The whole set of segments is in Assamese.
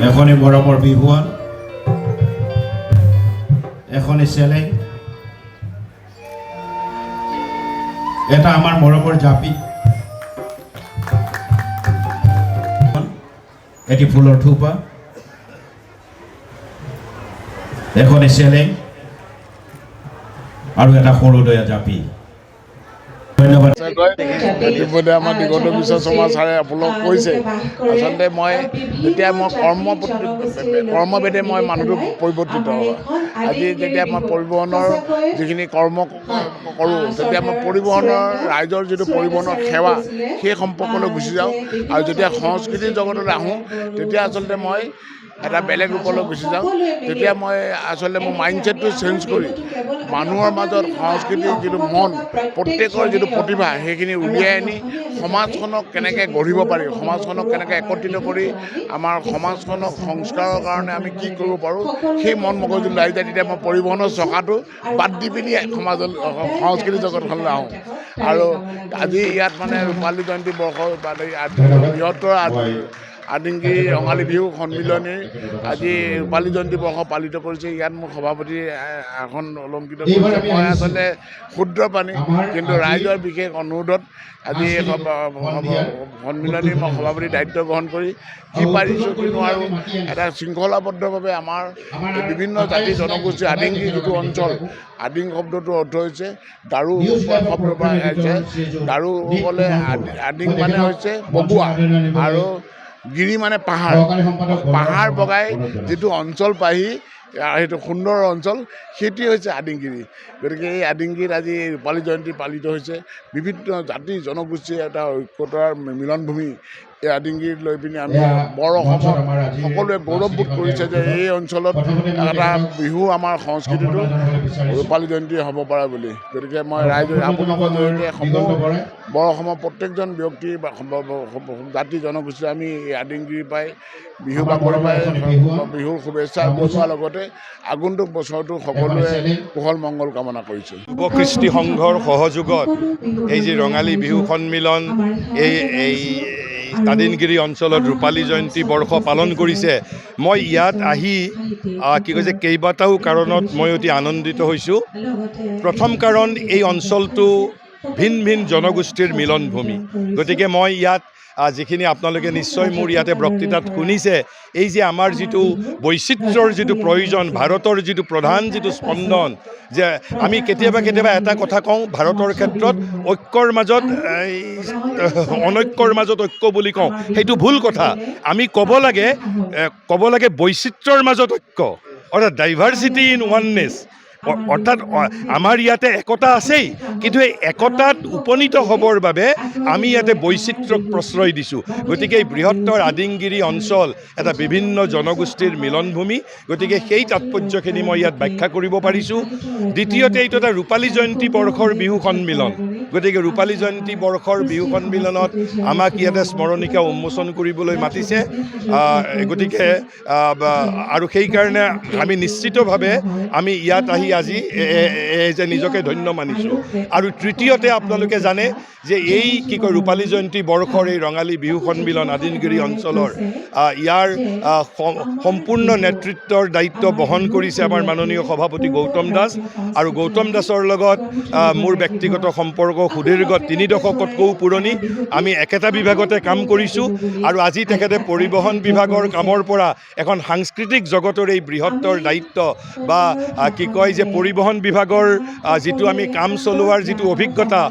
এখনে মৰমৰ বিহুৱান, এখনে চেলেং, এটা আমাৰ মৰমৰ জাপি, এটি ফুলৰ থোপা, এখনে চেলেং আৰু এটা সৰুদয়া জাপি। ধন্যবাদ। ইতিমধ্যে আমাৰ দিগন্ত বিশ্ব শৰ্মা ছাৰে আপোনালোক কৈছে আচলতে মই যেতিয়া মই কৰ্মভেদে মই মানুহটো পৰিৱৰ্তিত হয়। আজি যেতিয়া মই পৰিবহণৰ যিখিনি কৰ্ম কৰোঁ তেতিয়া মই পৰিবহণৰ ৰাইজৰ যিটো পৰিবহণৰ সেৱা সেই সম্পৰ্কলৈ গুচি যাওঁ, আৰু যেতিয়া সংস্কৃতিৰ জগতলৈ আহোঁ তেতিয়া আচলতে মই এটা বেলেগ ৰূপলৈ গুচি যাওঁ। তেতিয়া মই আচলতে মোৰ মাইণ্ডছেটটো চেঞ্জ কৰি মানুহৰ মাজত সংস্কৃতিৰ যিটো মন, প্ৰত্যেকৰ যিটো প্ৰতিভা সেইখিনি উলিয়াই আনি সমাজখনক কেনেকৈ গঢ়িব পাৰি, সমাজখনক কেনেকৈ একত্ৰিত কৰি আমাৰ সমাজখনক সংস্কাৰৰ কাৰণে আমি কি কৰিব পাৰোঁ সেই মন মগজু লাই যায়। তেতিয়া মই পৰিবহণৰ চকাটো বাদ দি পিনি সমাজত সংস্কৃতি জগতখনলৈ আহোঁ। আৰু আজি ইয়াত মানে ৰূপালী জয়ন্তী বৰ্ষৰ বৃহত্তৰ আদিংগিৰি ৰঙালী বিহু সন্মিলনীৰ আজি ৰূপালী জয়ন্তী বৰ্ষ পালিত কৰিছে। ইয়াত মোৰ সভাপতি এখন অলংকৃত কৰিছে। মই আচলতে ক্ষুদ্ৰ প্ৰাণী, কিন্তু ৰাইজৰ বিশেষ অনুৰোধত আজি সন্মিলনীৰ মই সভাপতিৰ দায়িত্ব গ্ৰহণ কৰি কি পাৰিছোঁ কি নোৱাৰোঁ এটা শৃংখলাবদ্ধভাৱে আমাৰ বিভিন্ন জাতি জনগোষ্ঠী আদিংগি যিটো অঞ্চল, আদিং শব্দটো অৰ্থ হৈছে দাৰু শব্দৰ পৰা আহিছে। দাৰু ক'লে আদিং মানে হৈছে বগোৱা, আৰু গিৰি মানে পাহাৰ, পাহাৰ বগাই যিটো অঞ্চল পাহি সেইটো সুন্দৰ অঞ্চল, সেইটোৱে হৈছে আদিংগিৰি। গতিকে এই আদিংগিৰিত আজি ৰূপালী জয়ন্তী পালিত হৈছে। বিভিন্ন জাতি জনগোষ্ঠীৰ এটা ঐক্যতাৰ মিলনভূমি এই আদিংগিৰিত লৈ পিনি আমি বৰ অসমত সকলোৱে গৌৰৱবোধ কৰিছে যে এই অঞ্চলত এটা বিহু আমাৰ সংস্কৃতিটো ৰূপালী জয়ন্তী হ'ব পাৰে বুলি। গতিকে মই ৰাইজৰ আপোনালোকৰ জৰিয়তে সমূহ বৰ অসমৰ প্ৰত্যেকজন ব্যক্তি বা জাতি জনগোষ্ঠী আমি এই আদিংগিৰি পাই বিহু বাকৰি পাই বিহুৰ শুভেচ্ছা জনোৱাৰ লগতে আগন্তুক বছৰটো সকলোৱে কুশল মংগল কামনা কৰিছোঁ। যুৱ কৃষ্টি সংঘৰ সহযোগত এই যে ৰঙালী বিহু সন্মিলন এই আদিংগিৰি অঞ্চলত ৰূপালী জয়ন্তী বৰ্ষ পালন কৰিছে, মই ইয়াত আহি কি কৈছে কেইবাটাও কাৰণত মই অতি আনন্দিত হৈছোঁ। প্ৰথম কাৰণ, এই অঞ্চলটো ভিন ভিন জনগোষ্ঠীৰ মিলনভূমি। গতিকে মই ইয়াত যিখিনি আপোনালোকে নিশ্চয় মোৰ ইয়াতে বক্তৃতাত শুনিছে, এই যে আমাৰ যিটো বৈচিত্ৰ্যৰ যিটো প্ৰয়োজন, ভাৰতৰ যিটো প্ৰধান যিটো স্পন্দন, যে আমি কেতিয়াবা এটা কথা কওঁ ভাৰতৰ ক্ষেত্ৰত ঐক্যৰ মাজত অনৈক্যৰ মাজত ঐক্য বুলি কওঁ, সেইটো ভুল কথা। আমি ক'ব লাগে বৈচিত্ৰ্যৰ মাজত ঐক্য, অৰ্থাৎ ডাইভাৰ্চিটি ইন ওৱাননেছ। অৰ্থাৎ আমাৰ ইয়াতে একতা আছেই, কিন্তু এই একতাত উপনীত হ'বৰ বাবে আমি ইয়াতে বৈচিত্ৰ্যক প্ৰশ্ৰয় দিছোঁ। গতিকে এই বৃহত্তৰ আদিংগিৰি অঞ্চল এটা বিভিন্ন জনগোষ্ঠীৰ মিলনভূমি। গতিকে সেই তাৎপৰ্যখিনি মই ইয়াত ব্যাখ্যা কৰিব পাৰিছোঁ। দ্বিতীয়তে, এইটো এটা ৰূপালী জয়ন্তী বৰ্ষৰ বিহু সন্মিলন। গতিকে ৰূপালী জয়ন্তী বৰ্ষৰ বিহু সন্মিলনত আমাক ইয়াতে স্মৰণিকা উন্মোচন কৰিবলৈ মাতিছে। গতিকে আৰু সেইকাৰণে আমি নিশ্চিতভাৱে আমি ইয়াত আহি আজি যে নিজকে ধন্য মানিছোঁ। আৰু তৃতীয়তে, আপোনালোকে জানে যে এই কি কয় ৰূপালী জয়ন্তী বৰ্ষৰ এই ৰঙালী বিহু সন্মিলন আদিংগিৰি অঞ্চলৰ ইয়াৰ সম্পূৰ্ণ নেতৃত্বৰ দায়িত্ব বহন কৰিছে আমাৰ মাননীয় সভাপতি গৌতম দাস। আৰু গৌতম দাসৰ লগত মোৰ ব্যক্তিগত সম্পৰ্ক সুদীৰ্ঘ 3 দশকতকৈও পুৰণি। আমি একেটা বিভাগতে কাম কৰিছোঁ, আৰু আজি তেখেতে পৰিবহণ বিভাগৰ কামৰ পৰা এখন সাংস্কৃতিক জগতৰ এই বৃহত্তৰ দায়িত্ব বা কি কয় যে পৰিবহণ বিভাগৰ যিটো আমি কাম চলোৱাৰ যিটো অভিজ্ঞতা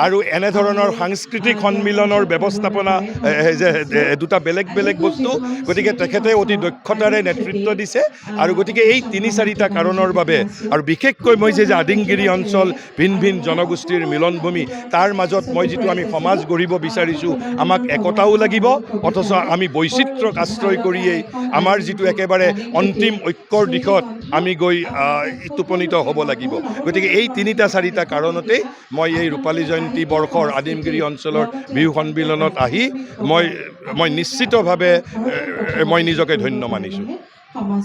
আৰু এনেধৰণৰ সাংস্কৃতিক সন্মিলনৰ ব্যৱস্থাপনা, যে দুটা বেলেগ বেলেগ বস্তু। গতিকে তেখেতে অতি দক্ষতাৰে নেতৃত্ব দিছে। আৰু গতিকে এই 3-4টা কাৰণৰ বাবে, আৰু বিশেষকৈ মই যে আদিংগিৰি অঞ্চল ভিন ভিন জনগোষ্ঠীৰ মিলনভূমি, তাৰ মাজত মই যিটো আমি সমাজ গঢ়িব বিচাৰিছোঁ, আমাক একতাও লাগিব, অথচ আমি বৈচিত্ৰ্যক আশ্ৰয় কৰিয়েই আমাৰ যিটো একেবাৰে অন্তিম ঐক্যৰ দিশত আমি গৈ উপনীত হ'ব লাগিব। গতিকে এই 3-4টা কাৰণতেই মই এই ৰূপালী জয়ন্তী বৰ্ষৰ আদিংগিৰি অঞ্চলৰ বিহু সন্মিলনত আহি মই নিশ্চিতভাৱে মই নিজকে ধন্য মানিছোঁ।